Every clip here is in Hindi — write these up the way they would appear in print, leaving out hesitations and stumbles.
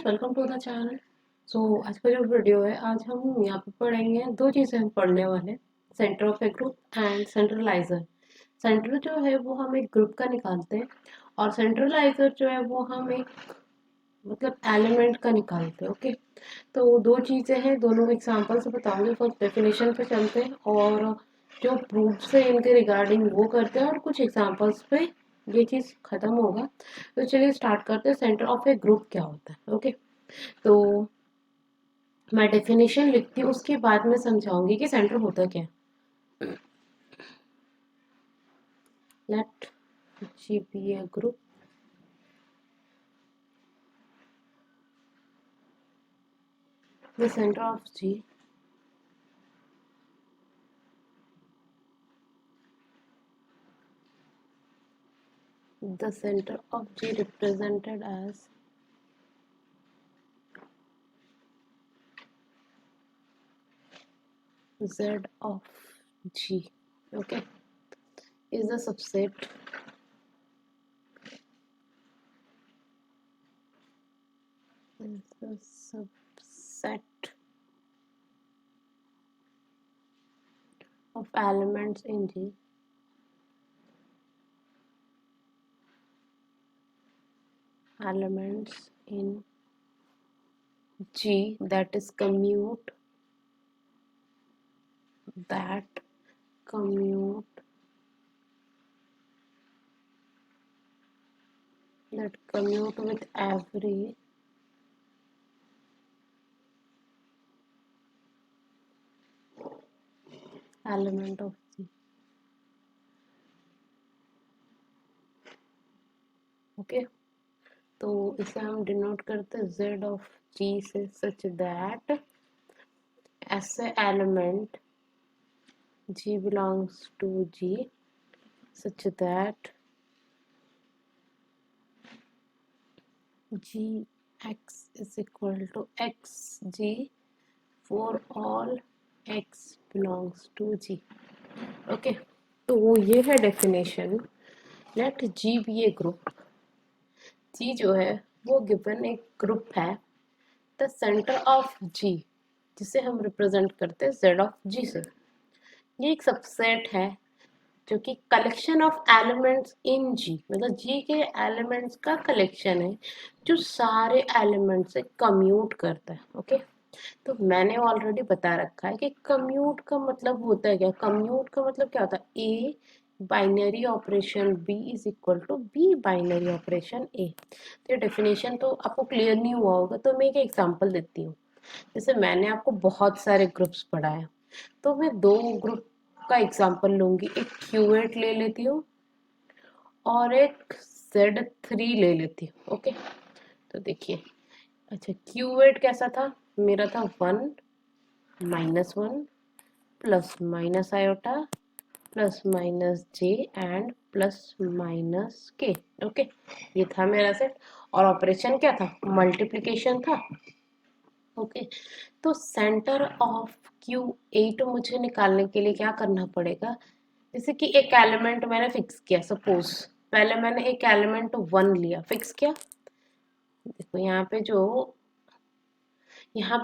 Welcome to the channel. आज का जो वीडियो है, आज हम यहाँ पे पढ़ेंगे दो चीज़ें हम पढ़ने वाले, centre of a group and centraliser. Centre जो है वो हम एक ग्रुप का निकालते हैं और सेंट्रलाइजर जो है वो हम एक मतलब एलिमेंट का निकालते हैं। ओके, तो दो चीज़ें हैं, दोनों एग्जांपल से बताऊंगी। फर्स्ट डेफिनेशन पे चलते हैं और जो प्रूफ्स है इनके रिगार्डिंग वो करते हैं और कुछ एग्जांपल्स पे ये चीज़ खत्म होगा। तो चलिए स्टार्ट करते हैं। सेंटर ऑफ ए ग्रुप क्या होता है? ओके, तो मैं डेफिनेशन लिखती हूँ, उसके बाद में समझाऊंगी कि सेंटर होता क्या है। Let G be a group. The centre of G represented as z of g, okay, is the subset of elements in G that is commute with every element of G. Okay, तो इसे हम डिनोट करते हैं z ऑफ g से, सच दैट ऐसे element g belongs to G such that gx is equal to xg for all x belongs to G. Okay, तो ये है definition. Late G B a group. G जो है वो गिवन एक ग्रुप है, द सेंटर ऑफ G, जिसे हम रिप्रेजेंट करते हैं Z ऑफ G से। ये एक सबसेट है जो कि collection of elements in G, मतलब G के एलिमेंट्स का कलेक्शन है जो सारे एलिमेंट्स से कम्यूट करता है। ओके, तो मैंने ऑलरेडी बता रखा है कि कम्यूट का मतलब होता है क्या। कम्यूट का मतलब क्या होता है? A binary operation b is equal to b binary operation a. तो ये डेफिनेशन तो आपको क्लियर नहीं हुआ होगा, तो मैं एक एग्जांपल देती हूँ। जैसे मैंने आपको बहुत सारे ग्रुप्स पढ़ाए, तो मैं दो ग्रुप का एग्जांपल लूंगी। एक क्यूएट ले लेती हूँ और एक Z3 ले लेती हूँ। ओके, तो देखिए, अच्छा क्यूएट कैसा था? मेरा था 1 -1 plus minus iota plus minus j and plus minus के। ओके, ये था मेरा सेट और ऑपरेशन क्या था? मल्टीप्लिकेशन था। ओके, तो सेंटर ऑफ Q8 मुझे निकालने के लिए क्या करना पड़ेगा? जैसे कि एक एलिमेंट मैंने फिक्स किया, सपोज पहले मैंने एक एलिमेंट 1 लिया, फिक्स किया। देखो यहाँ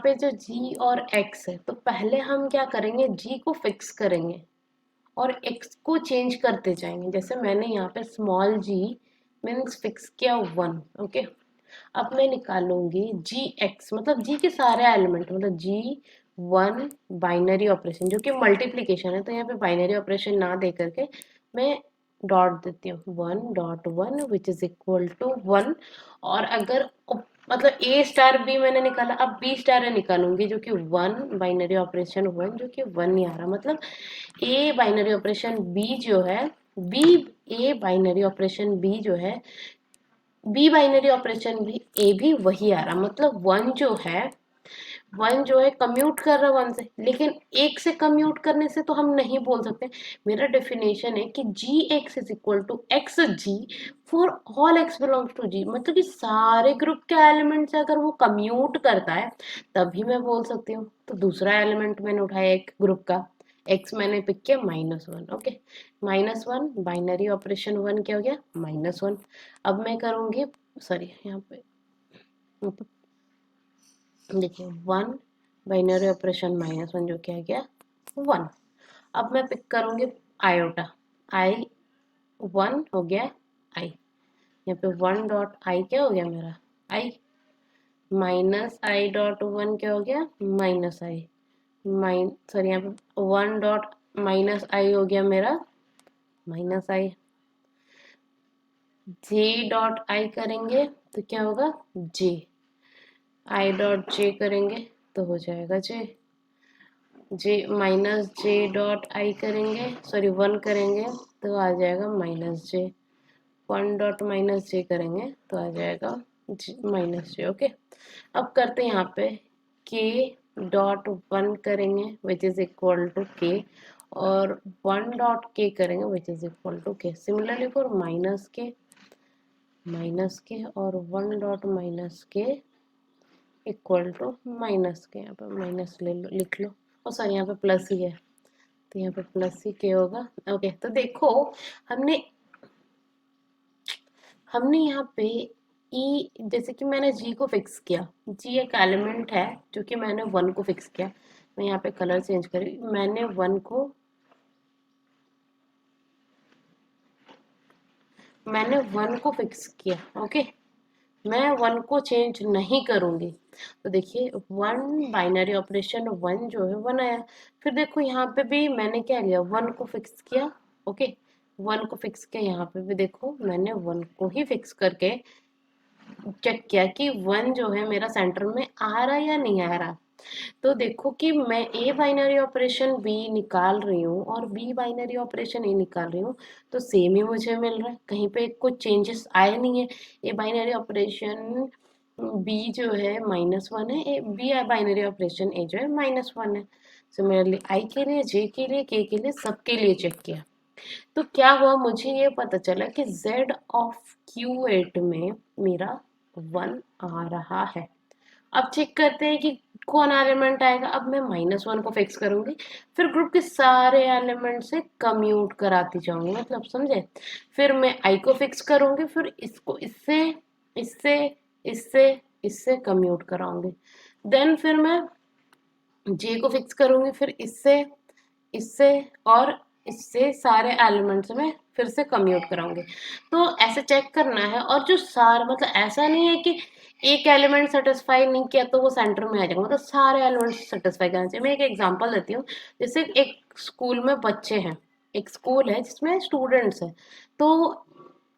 पे जो G और X है, तो पहले हम क्या करेंगे? G को फिक्स करेंगे और X को चेंज करते जाएंगे। जैसे मैंने यहाँ पे स्मॉल g मीन्स फिक्स किया 1। ओके, अब मैं निकालूंगी Gx, मतलब G के सारे एलिमेंट, मतलब G1 बाइनरी ऑपरेशन जो कि मल्टीप्लिकेशन है, तो यहाँ पे बाइनरी ऑपरेशन ना दे करके मैं डॉट देती हूँ 1.1 विच इज इक्वल टू 1। और अगर मतलब ए स्टार बी मैंने निकाला, अब बी स्टार निकालूंगी जो कि 1 बाइनरी ऑपरेशन 1 जो कि 1 नहीं आ रहा, मतलब ए बाइनरी ऑपरेशन बी जो है, be a binary operation b जो है, बी बाइनरी ऑपरेशन भी ए भी वही आ रहा, मतलब 1 जो है कम्यूट कर रहा है 1 से, लेकिन एक से कम्यूट करने से तो हम नहीं बोल सकते। मेरा डेफिनेशन है कि g x is equal to x g for all x belongs to g, मतलब कि सारे ग्रुप के एलिमेंट से अगर वो कम्यूट करता है तभी मैं बोल सकती हूँ। तो दूसरा एलिमेंट मैंने उठाया एक ग्रुप का, एक्स मैंने पिक किया -1। ओके, -1 बाइनरी ऑपरेशन 1 क्या हो गया? -1। अब मैं करूंगी, सॉरी यहाँ पे देखिए 1 बाइनरी ऑपरेशन -1 जो क्या गया 1। अब मैं पिक करूंगी आयोटा, आई 1 हो गया आई, यहाँ पे 1 डॉट आई क्या हो गया मेरा आई, माइनस आई डॉट 1 क्या हो गया माइनस आई, सॉरी यहाँ पे 1 डॉट माइनस आई हो गया मेरा minus I, J dot I करेंगे तो क्या होगा जे, आई डॉट जे करेंगे तो हो जाएगा जे, जे माइनस जे डॉट आई करेंगे सॉरी 1 करेंगे तो आ जाएगा माइनस जे, 1 डॉट माइनस जे करेंगे तो आ जाएगा माइनस जे। ओके, अब करते हैं यहाँ पे के डॉट 1 करेंगे विच इज इक्वल टू के, और 1 डॉट के करेंगे विच इज इक्वल टू के। सिमिलरली फॉर माइनस के और 1 डॉट माइनस के इक्वल टू माइनस के, यहाँ पे माइनस ले लो लिख लो, और सॉरी यहाँ पे प्लस ही है तो यहाँ पे प्लस ही के होगा। ओके, तो देखो हमने यहाँ पे ई, जैसे कि मैंने जी को फिक्स किया, जी एक एलिमेंट है जो कि मैंने 1 को फिक्स किया, मैं यहाँ पे कलर चेंज करी, मैंने 1 को फिक्स किया। ओके, मैं 1 को चेंज नहीं करूंगी, तो देखिए 1 बाइनरी ऑपरेशन 1 जो है 1 आया। फिर देखो यहाँ पे भी मैंने क्या लिया 1 को फिक्स किया। ओके, 1 को फिक्स किया, यहाँ पे भी देखो मैंने 1 को ही फिक्स करके चेक किया कि 1 जो है मेरा सेंटर में आ रहा है या नहीं आ रहा। तो देखो कि मैं ए बाइनरी ऑपरेशन बी निकाल रही हूँ और बी बाइनरी ऑपरेशन ए निकाल रही हूँ, तो सेम ही मुझे मिल रहा है, कहीं पे कुछ चेंजेस आए नहीं है। ए बाइनरी ऑपरेशन बी जो है -1 है, बी बाइनरी ऑपरेशन ए जो है -1 है। सिमिलरली आई के लिए, जे के लिए, के लिए, सबके लिए चेक किया, तो क्या हुआ मुझे ये पता चला कि z ऑफ Q8 में मेरा 1 आ रहा है। अब चेक करते हैं कि कौन एलिमेंट आएगा। अब मैं -1 को फिक्स करूंगी, फिर ग्रुप के सारे एलिमेंट से कम्यूट कराती जाऊंगी, मतलब समझे। फिर मैं आई को फिक्स करूंगी, फिर इसको इससे इससे इससे इससे कम्यूट कराऊंगी, देन फिर मैं जे को फिक्स करूंगी, फिर इससे इससे और इससे सारे एलिमेंट्स में फिर से कम्यूट कराऊंगी। तो ऐसे चेक करना है, और जो सारा मतलब ऐसा नहीं है कि एक एलिमेंट सेटिस्फाई नहीं किया तो वो सेंटर में आ जाएगा, मतलब सारे एलिमेंट्स सेटिस्फाई करना चाहिए। मैं एक एग्जांपल देती हूँ, जैसे एक स्कूल में बच्चे हैं, एक स्कूल है जिसमें स्टूडेंट्स हैं, तो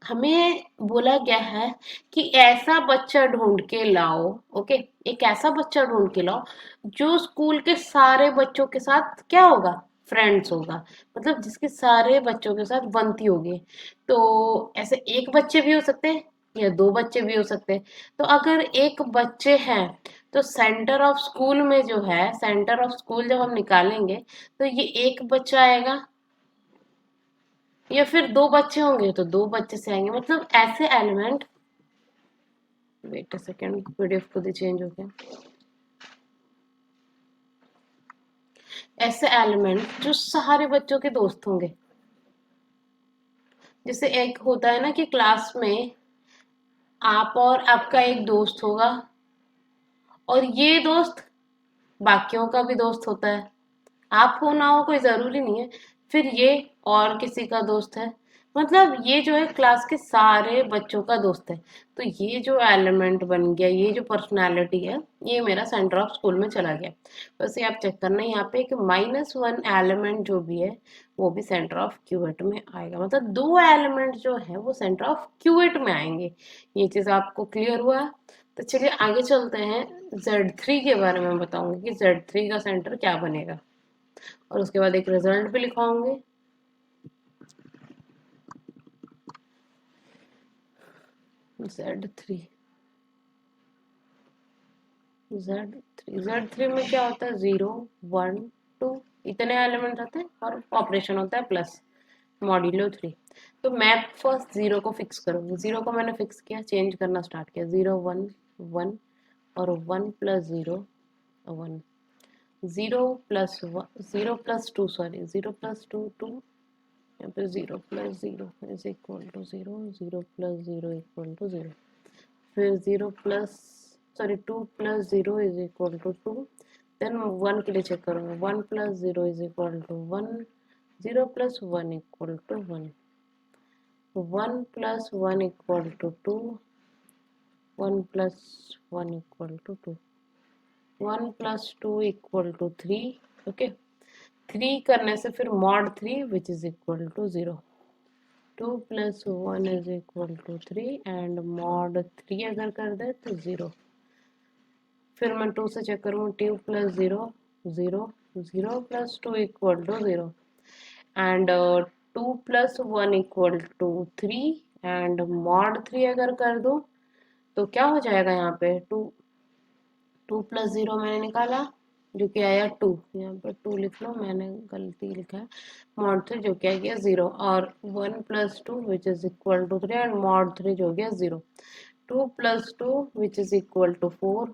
हमें बोला गया है कि ऐसा बच्चा ढूंढ के लाओ। ओके, एक ऐसा बच्चा ढूंढ के लाओ जो स्कूल के सारे बच्चों के साथ क्या होगा फ्रेंड्स होगा, मतलब जिसके सारे बच्चों के साथ बनती होगी। तो ऐसे एक बच्चे भी हो सकते हैं या दो बच्चे भी हो सकते हैं। तो अगर एक बच्चे हैं तो सेंटर ऑफ स्कूल में जो है, सेंटर ऑफ स्कूल जब हम निकालेंगे तो ये एक बच्चा आएगा, या फिर दो बच्चे होंगे तो दो बच्चे से आएंगे, मतलब ऐसे element. Wait a second, PDF खुद ही चेंज हो गया। ऐसे एलिमेंट जो सारे बच्चों के दोस्त होंगे, जैसे एक होता है ना कि क्लास में आप और आपका एक दोस्त होगा, और ये दोस्त बाकियों का भी दोस्त होता है, आप हो ना हो कोई जरूरी नहीं है, फिर ये और किसी का दोस्त है, मतलब ये जो है क्लास के सारे बच्चों का दोस्त है। तो ये जो एलिमेंट बन गया, ये जो पर्सनालिटी है, ये मेरा सेंटर ऑफ स्कूल में चला गया। बस ये आप चेक करना यहाँ पे कि -1 एलिमेंट जो भी है वो भी सेंटर ऑफ क्यूएट में आएगा, मतलब दो एलिमेंट जो है वो सेंटर ऑफ क्यूएट में आएंगे। ये चीज आपको क्लियर हुआ। तो चलिए आगे चलते हैं, Z3 के बारे में बताऊंगी कि Z3 का सेंटर क्या बनेगा, और उसके बाद एक रिजल्ट भी लिखवाऊंगी। Z3 Z3 में क्या होता है 0 1 2 इतने एलिमेंट होते हैं, और ऑपरेशन होता है प्लस मॉड्यूलो 3। तो मैं फर्स्ट 0 को फिक्स करूंगी, 0 को मैंने फिक्स किया, चेंज करना स्टार्ट किया, 0 1 1 और 1 plus 0 1, 0 plus 0 plus 2 sorry 0 plus 2 2, यहाँ पे 0 plus 0 is equal to 0, 0 plus 0 equal to 0, फिर 0 plus sorry 2 plus 0 is equal to 2, then 1 के लिए चेक करूँगा, 1 plus 0 is equal to 1, 0 plus 1 equal to 1, 1 plus 1 equal to 2, 1 plus 1 equal to 2, 1 plus 2 equal to 3, okay. 3 करने से फिर mod 3 which is equal to 0, 2 plus 1 is equal to 3 and mod 3 अगर कर दे तो 0, फिर मैं 2 से चेक करूँ, 2 plus 0 0, 0 plus 2 equal to 0 and 2 plus 1 equal to 3 and mod 3 अगर कर दूँ तो क्या हो जाएगा यहाँ पे, 2 प्लस 0 मैंने निकाला जो कि आया 2, यहाँ पर 2 लिख लो, मैंने गलती लिखा है, मॉड 3 जो कि आ गया 0 और 1 plus 2 which is equal to 3 and mod 3 जो गया 0, 2 plus 2 which is equal to 4,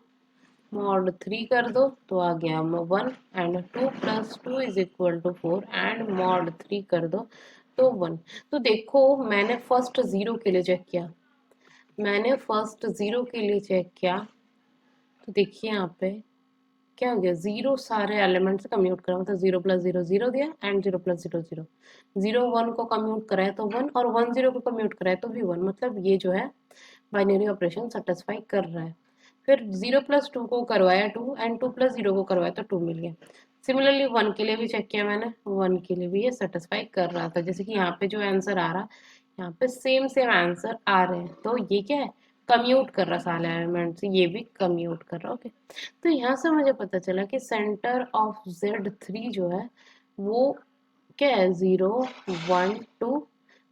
mod 3 कर दो तो आ गया 1 and 2 plus 2 is equal to 4 and mod 3 कर दो तो 1। तो देखो मैंने फर्स्ट 0 के लिए चेक किया, मैंने फर्स्ट 0 के लिए चेक किया, तो देखिए यहाँ पे क्या हो गया, 0 सारे एलिमेंट से कम्यूट करा, मतलब 0 प्लस 0 0 दिया एंड 0 प्लस 0 0, 0 1 को कम्यूट कराए तो 1 और 1 0 को कम्यूट कराए तो भी 1, मतलब ये जो है बाइनरी ऑपरेशन सेटिस्फाई कर रहा है। फिर 0 प्लस 2 को करवाया 2 एंड 2 प्लस 0 को करवाया तो 2 मिल गया। सिमिलरली 1 के लिए भी चेक किया मैंने, 1 के लिए भी ये सेटिस्फाई कर रहा था, जैसे कि यहाँ पे जो आंसर आ रहा, यहाँ पे सेम सेम आंसर आ रहे हैं, तो ये क्या है, कम्यूट कर रहा सारे एलिमेंट से, ये भी कम्यूट कर रहा, ओके। तो यहाँ से मुझे पता चला कि सेंटर ऑफ Z3 जो है वो क्या है, 0 1 2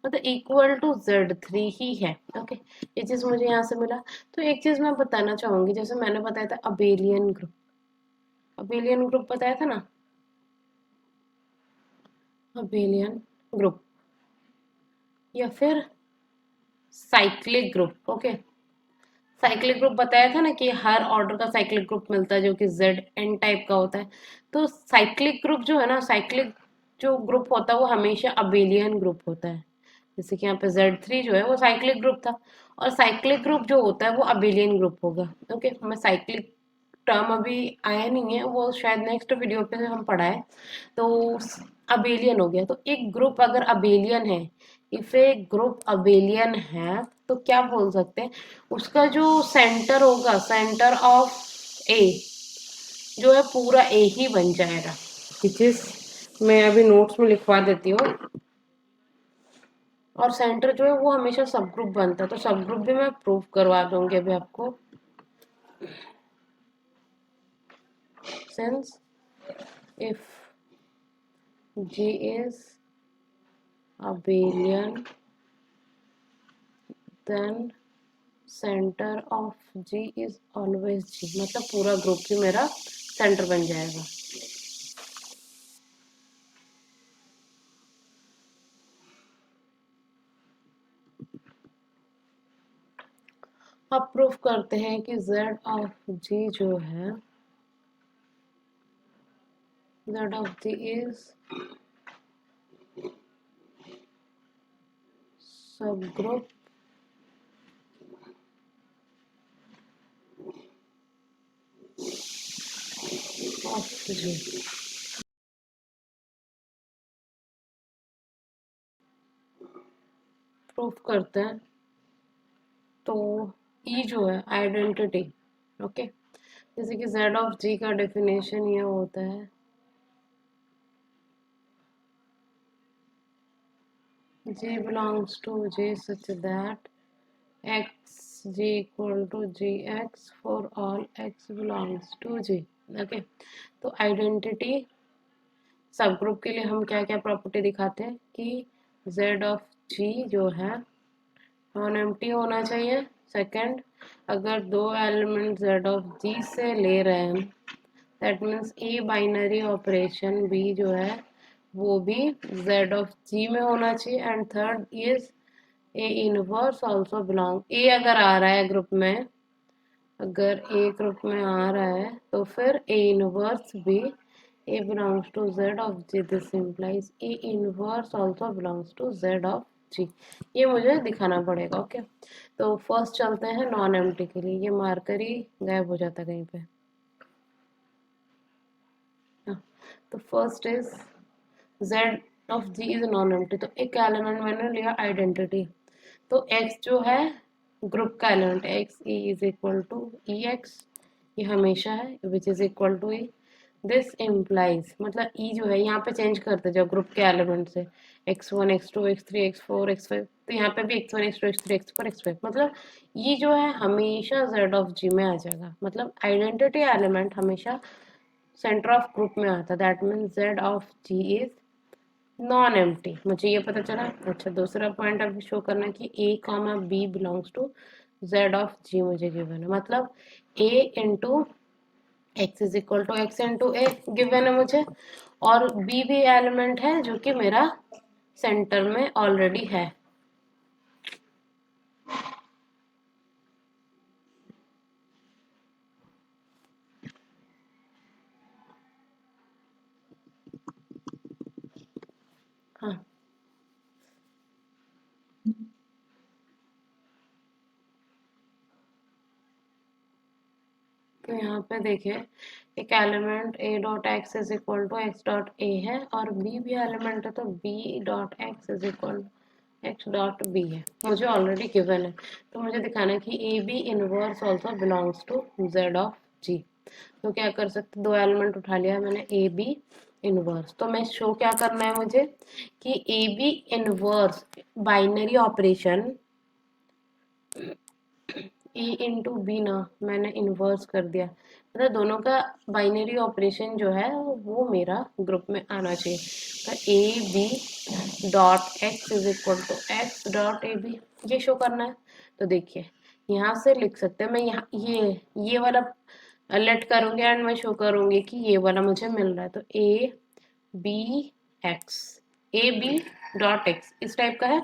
मतलब इक्वल टू Z3 ही है, ओके। ये चीज मुझे यहाँ से मिला। तो एक चीज मैं बताना चाहूंगी, जैसे मैंने बताया था अबेलियन ग्रुप, अबेलियन ग्रुप बताया था ना, अबेलियन ग्रुप या फिर cyclic group, okay. Cyclic group बताया था ना कि हर ऑर्डर का साइक्लिक ग्रुप मिलता है जो कि जेड एन टाइप का होता है। तो साइक्लिक ग्रुप जो है ना, साइक्लिक जो ग्रुप होता है वो हमेशा अबेलियन ग्रुप होता है। जैसे कि यहाँ पे Z3 जो है वो साइक्लिक ग्रुप था, और साइक्लिक ग्रुप जो होता है वो अबेलियन ग्रुप होगा, ओके। मैं साइक्लिक टर्म अभी आया नहीं है, वो शायद नेक्स्ट वीडियो पे हम पढ़ाए, तो अबेलियन हो गया। तो एक ग्रुप अगर अबेलियन है, इफ ए ग्रुप अबेलियन है तो क्या बोल सकते हैं, उसका जो सेंटर होगा, सेंटर ऑफ ए जो है पूरा ए ही बन जाएगा, विच इज मैं अभी नोट्स में लिखवा देती हूँ। और सेंटर जो है वो हमेशा सब ग्रुप बनता है, तो सब ग्रुप भी मैं प्रूव करवा दूंगी अभी आपको। Since if G is abelian then center of G is always G, मतलब पूरा ग्रुप ही मेरा सेंटर बन जाएगा। अब प्रूफ करते हैं कि Z of G जो है, Z of G is subgroup of G। Proof करते हैं, तो E जो है आइडेंटिटी, ओके। जैसे कि Z of G का डेफिनेशन ये होता है, G belongs to G such that x G equal to Gx for all x belongs to G, okay. तो आइडेंटिटी सब ग्रुप के लिए हम क्या क्या प्रॉपर्टी दिखाते हैं कि Z ऑफ G जो है नॉन एम्प्टी होना चाहिए। सेकंड, अगर दो एलिमेंट Z ऑफ G से ले रहे हैं, that means A binary operation B जो है वो भी Z ऑफ G में होना चाहिए। And third is a inverse also belong, a अगर आ रहा है ग्रुप में, अगर ए ग्रुप में आ रहा है तो फिर ए इनवर्स भी A belongs to Z of G. This implies A inverse also belongs to Z of जी, ये मुझे दिखाना पड़ेगा। ओके, तो फर्स्ट चलते हैं नॉन एम्प्टी के लिए। ये मार्कर ही गायब हो जाता कहीं पे। हाँ, तो first is z of g is non empty. तो एक एलिमेंट मैंने लिया आइडेंटिटी, तो x जो है ग्रुप का element, x e is equal to e x, ये हमेशा है, which is equal to e. This implies, मतलब ई जो है यहाँ पे चेंज करते जाओ ग्रुप के एलिमेंट से, x1 x2 x3 x4 x5, तो यहाँ पे भी x1 x2 x3 x4 x5, मतलब ये जो है हमेशा z ऑफ g में आ जाएगा। मतलब आइडेंटिटी एलिमेंट हमेशा सेंटर ऑफ ग्रुप में आता है, that mean z of g is non empty. मुझे ये पता चला। अच्छा, दूसरा पॉइंट अभी शो करना है कि a comma b belongs to z of g मुझे गिवन है, मतलब a into x is equal to x into a given है मुझे, और b भी एलिमेंट है जो कि मेरा सेंटर में ऑलरेडी है। हाँ, तो यहाँ पे देखिए, एक element a dot x is equal to x dot a है, और b भी एलिमेंट है, तो b dot x is equal x dot b है, मुझे ऑलरेडी गिवन है। तो मुझे दिखाना है कि a b inverse also belongs to z of g. तो क्या कर सकते, दो एलिमेंट उठा लिया है मैंने, ए बी इनवर्स। तो मैं शो क्या करना है मुझे कि a b inverse binary operation a into b ना, मैंने इन्वर्स कर दिया, मतलब दोनों का बाइनरी ऑपरेशन जो है वो मेरा ग्रुप में आना चाहिए। तो a b dot x is equal to x dot a b, ये शो करना है। तो देखिए, यहाँ से लिख सकते हैं, मैं यहाँ ये वाला लेट करूँगी एंड मैं शो करूँगी कि ये वाला मुझे मिल रहा है। तो a b x, a b dot x इस टाइप का है,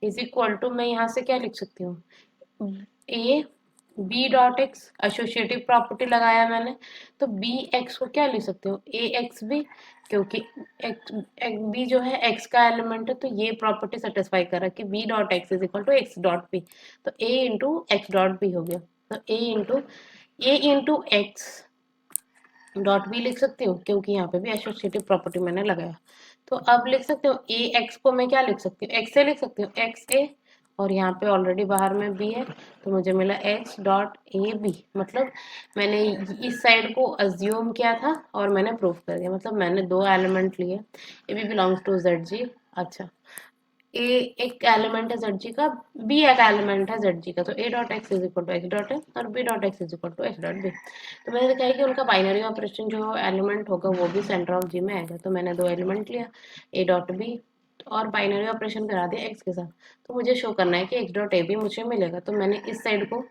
इज इक्वल टू, मैं यहाँ से क्या लिख सकती हूँ, a b dot x, associative property लगाया मैंने, तो बी एक्स को क्या लिख सकते हो, ए एक्स बी, क्योंकि एक्स बी जो है एक्स का एलिमेंट है, तो ये प्रॉपर्टी सेटिस्फाई कर रहा है कि b dot x is equal to x dot B, तो a into x dot b हो गया। तो a into x dot b लिख सकती हूँ, क्योंकि यहाँ पे भी एसोसिएटिव प्रॉपर्टी मैंने लगाया। तो अब लिख सकते हो ए एक्स को मैं क्या लिख सकती हूँ, एक्स ए लिख सकती हूँ, एक्स ए, और यहाँ पे ऑलरेडी बाहर में बी है, तो मुझे मिला एक्स डॉट ए बी। मतलब मैंने इस साइड को अज्यूम किया था और मैंने प्रूव कर दिया, मतलब मैंने दो एलिमेंट लिए, a b belongs to z g. अच्छा, ए एक एलिमेंट है जेड जी का, बी एक एलिमेंट है जेड जी का, तो A dot x is equal to x dot A और B dot x is equal to x dot B. तो मैंने देखा है कि उनका बाइनरी ऑपरेशन जो एलिमेंट होगा वो भी सेंटर ऑफ जी में आएगा। तो मैंने दो एलिमेंट लिया, ए डॉट बी, और बाइनरी ऑपरेशन करा दिया एक्स के साथ। तो मुझे शो करना है कि एक्स डॉट ए बी मुझे मिलेगा, तो मैंने इस साइड को,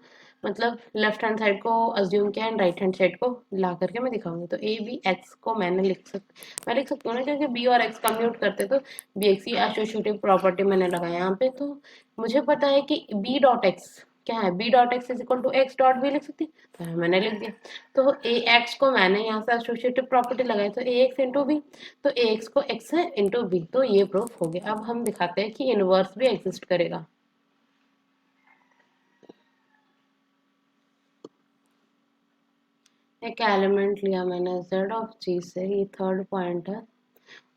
मतलब लेफ्ट हैंड साइड को अज्यूम किया एंड राइट हैंड साइड को ला करके मैं दिखाऊंगी। तो ए बी एक्स को मैं लिख सकती हूँ ना, क्योंकि बी और एक्स कम्यूट करते, तो बी एक्स की एसोसिएटिव प्रॉपर्टी मैंने लगाया यहाँ पे। तो मुझे पता है कि बी डॉट एक्स क्या है, b dot x is equal to x dot b लिख सकती, तो मैंने लिख दिया। तो ए एक्स को मैंने यहाँ से एसोसिएटिव प्रॉपर्टी लगाई, तो ए एक्स इंटू बी, तो ए एक्स को एक्स है इंटू बी, तो ये प्रूफ हो गया। अब हम दिखाते हैं कि इनवर्स भी एग्जिस्ट करेगा। एक एलिमेंट लिया मैंने z ऑफ g से, ये थर्ड पॉइंट है,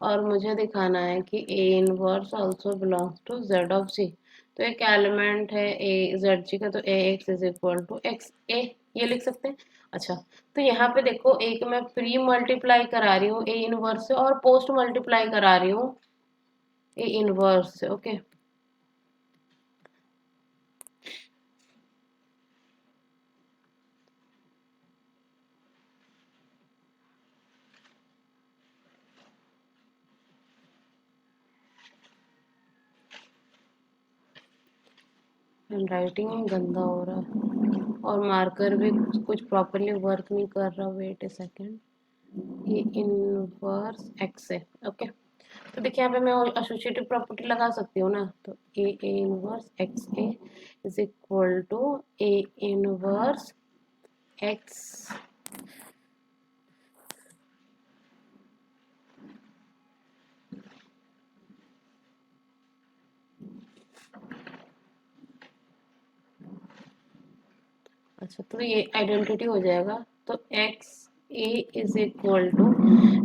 और मुझे दिखाना है कि a inverse also belongs to z of g। तो एक एलिमेंट है ए जेड जी का, तो A X is equal to X A, ये लिख सकते हैं। अच्छा, तो यहाँ पे देखो, एक मैं प्री मल्टीप्लाई करा रही हूँ ए इनवर्स से, और पोस्ट मल्टीप्लाई करा रही हूँ ए इनवर्स से। ओके, राइटिंग ही गंदा हो रहा है, और मार्कर भी कुछ प्रॉपरली वर्क नहीं कर रहा। Wait a second, a inverse x है। ओके, तो देखिए यहाँ पे मैं एसोसिएटिव प्रॉपर्टी लगा सकती हूँ ना, तो a inverse x a is equal to a inverse x, अच्छा, तो ये आइडेंटिटी हो जाएगा। तो x a is equal to,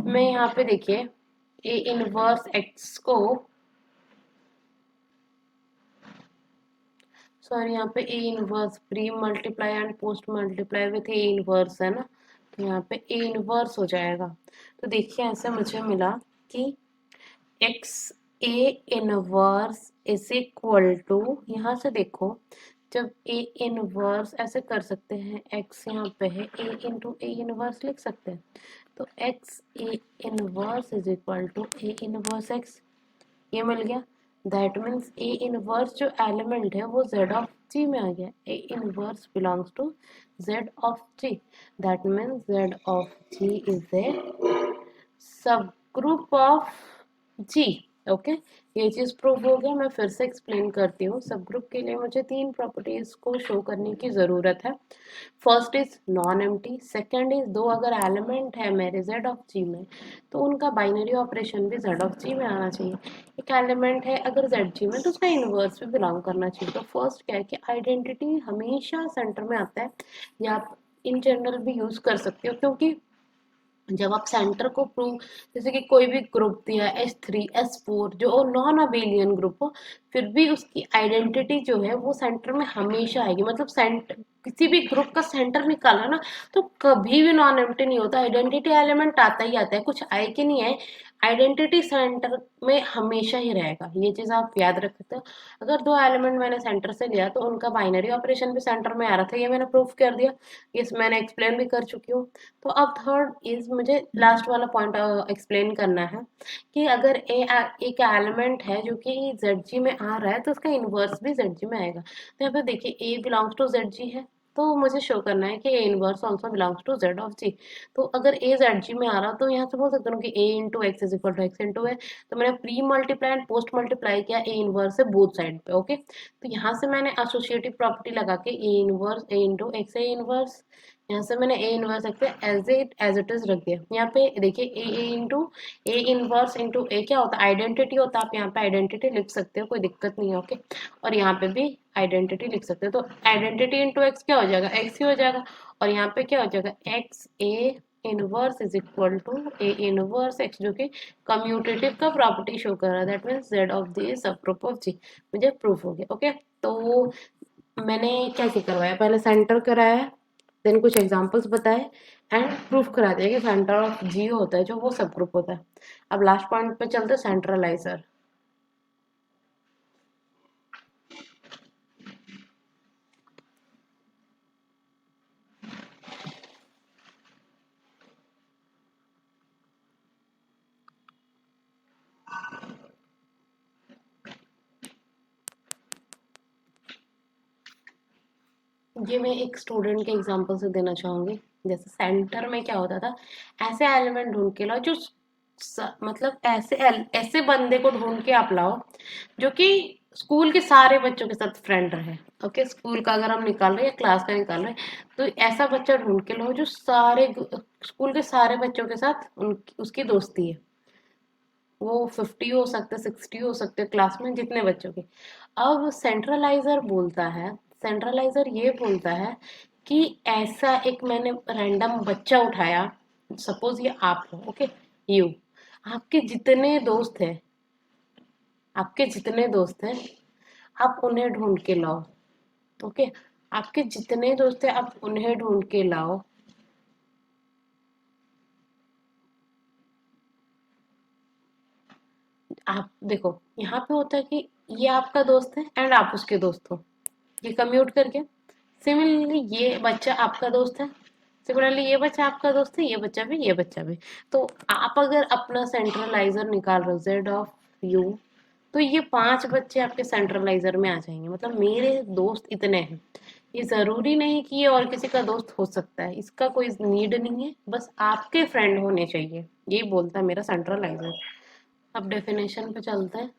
मैं यहाँ पे देखिए ए इनवर्स एक्स को, सॉरी यहाँ पे a inverse pre multiply and post multiply with a inverse है ना, तो यहाँ पे ए इनवर्स हो जाएगा। तो देखिए ऐसे मुझे मिला कि x a inverse is equal to, यहाँ से देखो जब ए इनवर्स ऐसे कर सकते हैं, एक्स यहाँ पे है, ए इंटू ए इनवर्स लिख सकते हैं। तो x a inverse is equal to a inverse x, ये मिल गया। दैट मीन्स ए इनवर्स जो एलिमेंट है वो जेड ऑफ जी में आ गया। A inverse belongs to z of g, that means z of g is a subgroup of ji. Okay, ये चीज प्रूव हो गया। मैं फिर से एक्सप्लेन करती हूँ। सब ग्रुप के लिए मुझे तीन प्रॉपर्टीज को शो करने की जरूरत है। First is non empty, second is दो अगर एलिमेंट है मेरे जेड ऑफ जी में तो उनका बाइनरी ऑपरेशन भी जेड ऑफ जी में आना चाहिए। एक एलिमेंट है अगर जेड जी में तो उसका इनवर्स भी बिलोंग करना चाहिए। तो फर्स्ट क्या है कि आइडेंटिटी हमेशा सेंटर में आता है, या आप इन जनरल भी यूज कर सकते हो, क्योंकि जब आप सेंटर को प्रूव, जैसे कि कोई भी ग्रुप दिया H3 H4 जो नॉन अबेलियन ग्रुप हो, फिर भी उसकी आइडेंटिटी जो है वो सेंटर में हमेशा आएगी। मतलब सेंटर, किसी भी ग्रुप का सेंटर निकाला ना तो कभी भी नॉन एम्प्टी नहीं होता, आइडेंटिटी एलिमेंट आता ही आता है, कुछ आए कि नहीं आए, आइडेंटिटी सेंटर में हमेशा ही रहेगा। ये चीज आप याद रख सकते हो। अगर दो एलिमेंट मैंने सेंटर से लिया तो उनका बाइनरी ऑपरेशन भी सेंटर में आ रहा था, ये मैंने प्रूफ कर दिया, ये मैंने एक्सप्लेन भी कर चुकी हूँ। तो अब थर्ड इज मुझे लास्ट वाला पॉइंट एक्सप्लेन करना है कि अगर एक एलिमेंट है जो कि जेड में आ रहा है तो उसका इनवर्स भी जेड में आएगा। तो यहाँ पे देखिए ए बिलोंग्स टू जेड है, तो मुझे शो करना है कि a inverse also belongs to z of g. तो अगर ए जेड में आ रहा तो यहाँ से बोल सकते हो कि a into x is equal to x into है। तो मैंने pre multiply and post multiply किया ए इनवर्स है बोथ साइड पे। ओके, तो यहाँ से मैंने एसोसिएटिव प्रॉपर्टी लगा के a inverse a into x a inverse, यहाँ से मैंने a inverse as it is रख दिया। यहाँ पे देखिए a into a inverse into a क्या होता है, आइडेंटिटी होता है। आप यहाँ पे आइडेंटिटी लिख सकते हो, कोई दिक्कत नहीं है। ओके, और यहाँ पे भी आइडेंटिटी लिख सकते हो। तो आइडेंटिटी इंटू एक्स क्या हो जाएगा, एक्स ही हो जाएगा। और यहाँ पे क्या हो जाएगा, x a inverse is equal to a inverse x, जो कि कम्यूटेटिव का प्रॉपर्टी शो कर रहा है। That means z of the subgroup of जी। मुझे प्रूफ हो गया। ओके, तो मैंने क्या क्या करवाया, पहले सेंटर कराया, देन कुछ एग्जांपल्स बताए एंड प्रूफ करा दिया कि सेंटर ऑफ जी होता है जो वो सब ग्रुप होता है। अब लास्ट पॉइंट पे चलते, सेंट्रलाइजर। ये मैं एक स्टूडेंट के एग्जांपल से देना चाहूंगी। जैसे सेंटर में क्या होता था, ऐसे एलिमेंट ढूंढ के लाओ जो मतलब ऐसे बंदे को ढूंढ के आप लाओ जो कि स्कूल के सारे बच्चों के साथ फ्रेंड रहे। ओके, स्कूल का अगर हम निकाल रहे हैं या क्लास का निकाल रहे हैं तो ऐसा बच्चा ढूंढ के लाओ जो सारे स्कूल के सारे बच्चों के साथ उसकी दोस्ती है। वो 50 हो सकते, 60 हो सकते, क्लास में जितने बच्चों के। अब सेंट्रलाइजर बोलता है, सेंट्रलाइजर ये बोलता है कि ऐसा एक मैंने रैंडम बच्चा उठाया, सपोज ये आप हो। ओके, यू, आपके जितने दोस्त हैं, आपके जितने दोस्त हैं आप उन्हें ढूंढ के लाओ। ओके, आपके जितने दोस्त हैं आप उन्हें ढूंढ के लाओ। आप देखो यहाँ पे होता है कि ये आपका दोस्त है एंड आप उसके दोस्त हो, ये कम्यूट करके। सिमिलरली ये बच्चा आपका दोस्त है, सिमिलरली ये बच्चा आपका दोस्त है, ये बच्चा भी, ये बच्चा भी। तो आप अगर अपना सेंट्रलाइजर निकाल रहे हो जेड ऑफ यू, तो ये पांच बच्चे आपके सेंट्रलाइजर में आ जाएंगे। मतलब मेरे दोस्त इतने हैं, ये जरूरी नहीं कि ये और किसी का दोस्त हो सकता है, इसका कोई नीड नहीं है, बस आपके फ्रेंड होने चाहिए, ये बोलता है मेरा सेंट्रलाइजर। अब डेफिनेशन पे चलते हैं।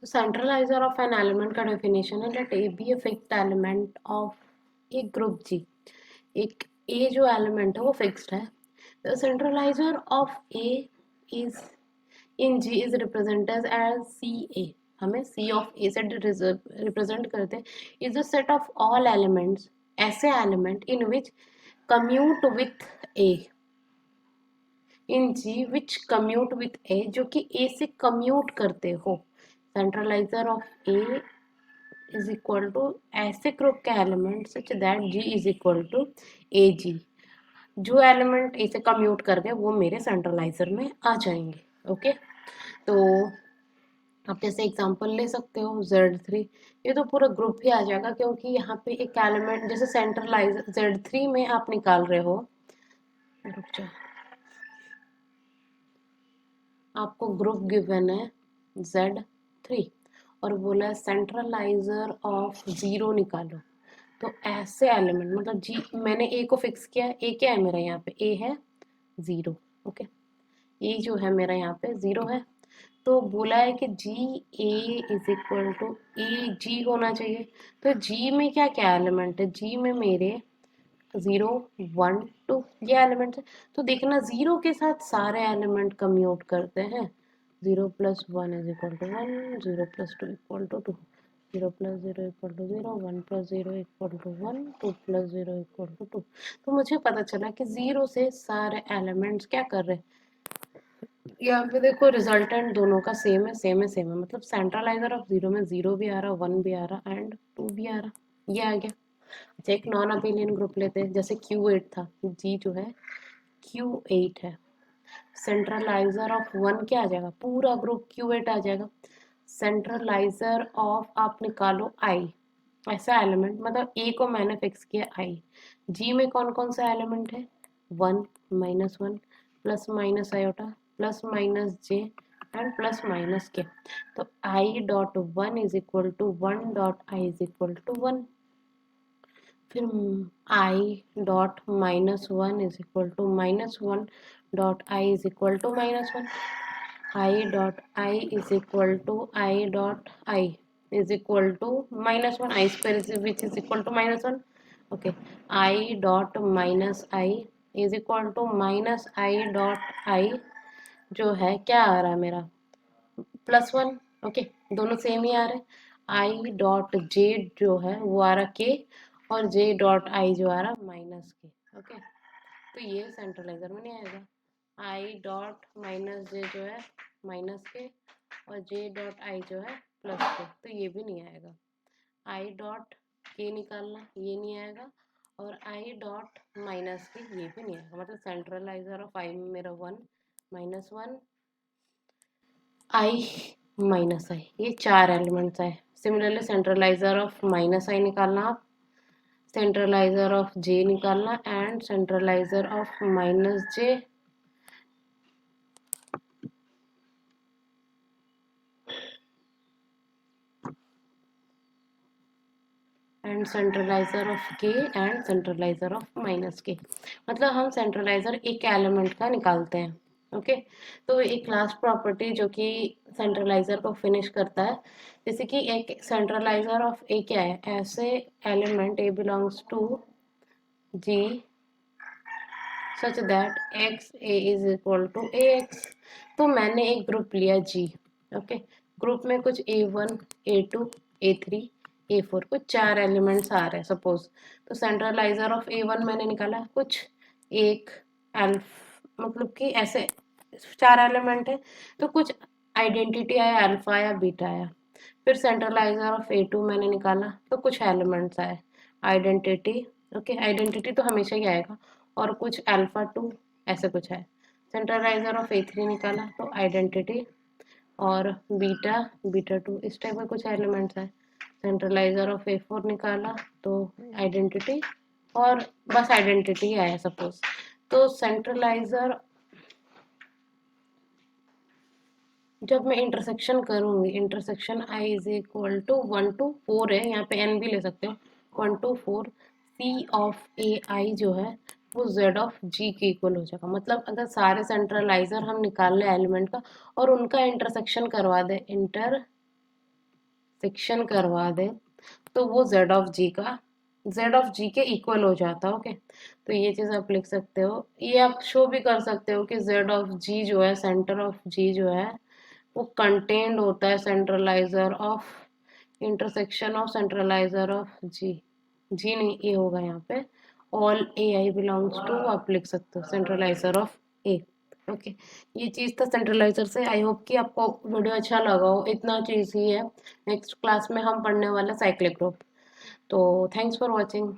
तो सेंट्रलाइजर ऑफ एन एलिमेंट का डेफिनेशन है, let a be a fixed element of a group G. एक ए जो एलिमेंट है वो फिक्स्ड है। The centraliser of a is in G is represented as C a. हमें सी ऑफ ए से रिप्रेजेंट करते हैं। Is the set of all elements, ऐसे element in which commute with a, in G which commute with a, जो कि ए से कम्यूट करते हो। Centraliser of a is equal to ऐसे ग्रुप के element such that g is equal to a g. जो एलिमेंट ए से कम्यूट कर गए वो मेरे सेंट्रलाइजर में आ जाएंगे। ओके, तो आप जैसे एग्जांपल ले सकते हो Z3, ये तो पूरा ग्रुप ही आ जाएगा क्योंकि यहाँ पे एक एलिमेंट जैसे सेंट्रलाइजर Z3 में आप निकाल रहे हो, रुक जाओ, आपको ग्रुप गिवन है Z3 और बोला है सेंट्रलाइजर ऑफ 0 निकालो। तो ऐसे एलिमेंट मतलब जी, मैंने ए को फिक्स किया, ए क्या है मेरा यहाँ पे, ए है 0। ओके, ए जो है मेरा यहाँ पे 0 है। तो बोला है कि जी ए इज इक्वल टू ए जी होना चाहिए। तो जी में क्या क्या एलिमेंट है, जी में मेरे 0 1 2 ये एलिमेंट है। तो देखना 0 के साथ सारे एलिमेंट कम्यूट करते हैं। 0 plus 1 is equal to 1, 0 plus 2 equal to 2, 0 plus 0 equal to 0, 1 plus 0 equal to 1, 2 plus 0 equal to 2। तो मुझे पता चला कि 0 से सारे एलिमेंट्स क्या कर रहे हैं। यहाँ पे देखो रिजल्टेंट दोनों का सेम है, सेम है, सेम है, मतलब सेंट्रलाइजर ऑफ 0 में 0 भी आ रहा, 1 भी आ रहा एंड 2 भी आ रहा, ये आ गया। अच्छा, एक नॉन अबेलियन ग्रुप लेते हैं, जैसे Q8 था, जी जो है Q8 है। सेंट्रलाइजर ऑफ 1 क्या आ जाएगा, पूरा ग्रुप Q8 आ जाएगा। सेंट्रलाइजर ऑफ आप निकालो I, ऐसा एलिमेंट, मतलब ए को मैंने फिक्स किया I। जी में कौन कौन सा एलिमेंट है, 1 -1 plus minus iota plus minus j and plus minus k. तो I dot 1 is equal to 1 dot i is equal to 1। फिर I dot -1 is equal to -1 dot i is equal to -1। I dot i is equal to I dot i is equal to -1, i square which is equal to -1। Okay, I dot minus i is equal to minus I dot I, जो है क्या आ रहा है मेरा, +1। ओके, दोनों सेम ही आ रहे हैं। आई डॉट जे जो है वो आ रहा के, और जे डॉट आई जो आ रहा -के। ओके, तो ये सेंट्रलाइजर में नहीं आएगा। आई डॉट माइनस जे जो है -के, और जे डॉट आई जो है +के, तो ये भी नहीं आएगा। आई डॉट के निकालना, ये नहीं आएगा, और आई डॉट माइनस के, ये भी नहीं आएगा। मतलब सेंट्रलाइजर ऑफ आई में मेरा 1 -1 आई माइनस आई, ये 4 एलिमेंट्स आए। सिमिलरली सेंट्रलाइजर ऑफ -आई निकालना आप, सेंट्रलाइजर ऑफ जे निकालना and centraliser of -j and centraliser of k and centraliser of -k. मतलब हम सेंट्रलाइजर एक एलिमेंट का निकालते हैं। ओके, तो एक लास्ट प्रॉपर्टी जो कि सेंट्रलाइजर को फिनिश करता है, जैसे कि एक सेंट्रलाइजर ऑफ ए क्या है, ऐसे element a belongs to g such that x a is equal to a x. तो मैंने एक ग्रुप लिया जी। ओके, ग्रुप में कुछ A1 A2 A3 A4 कुछ 4 एलिमेंट्स आ रहे हैं सपोज। तो सेंट्रलाइजर ऑफ A1 मैंने निकाला, कुछ एक एल्फ, मतलब कि ऐसे 4 एलिमेंट है, तो कुछ आइडेंटिटी आया, अल्फा आया, बीटा आया। फिर सेंट्रलाइजर ऑफ A2 मैंने निकाला, तो कुछ एलिमेंट्स आए, आइडेंटिटी। ओके, आइडेंटिटी तो हमेशा ही आएगा, और कुछ अल्फा 2 ऐसे कुछ है। सेंट्रलाइजर ऑफ A3 निकाला तो आइडेंटिटी और बीटा बीटा 2 इस टाइप में कुछ एलिमेंट्स है। सेंट्रलाइजर ऑफ A4 निकाला तो आइडेंटिटी, और बस आइडेंटिटी आया सपोज। तो सेंट्रलाइजर जब मैं इंटरसेक्शन करूंगी, intersection I is equal to 1 to 4 है, यहाँ पे n भी ले सकते हो, 1 to 4 C ऑफ AI जो है वो Z ऑफ G के इक्वल हो जाएगा। मतलब अगर सारे सेंट्रलाइजर हम निकाल ले एलिमेंट का और उनका इंटरसेक्शन करवा दे, इंटरसेक्शन इंटरसेक्शन करवा दे तो वो जेड ऑफ जी का जेड ऑफ जी के इक्वल हो जाता। ओके, तो ये चीज़ आप लिख सकते हो। ये आप शो भी कर सकते हो कि जेड ऑफ जी जो है, सेंटर ऑफ जी जो है, वो कंटेन्ड होता है centraliser of intersection of centraliser of g. G नहीं, ए होगा यहाँ पे। All a i belongs to, आप लिख सकते हो सेंट्रलाइजर ऑफ ए। ओके, ये चीज़ था सेंट्रलाइजर से। आई होप कि आपको वीडियो अच्छा लगा हो। इतना चीज़ ही है, नेक्स्ट क्लास में हम पढ़ने वाले साइक्लिक ग्रुप। तो थैंक्स फॉर वॉचिंग।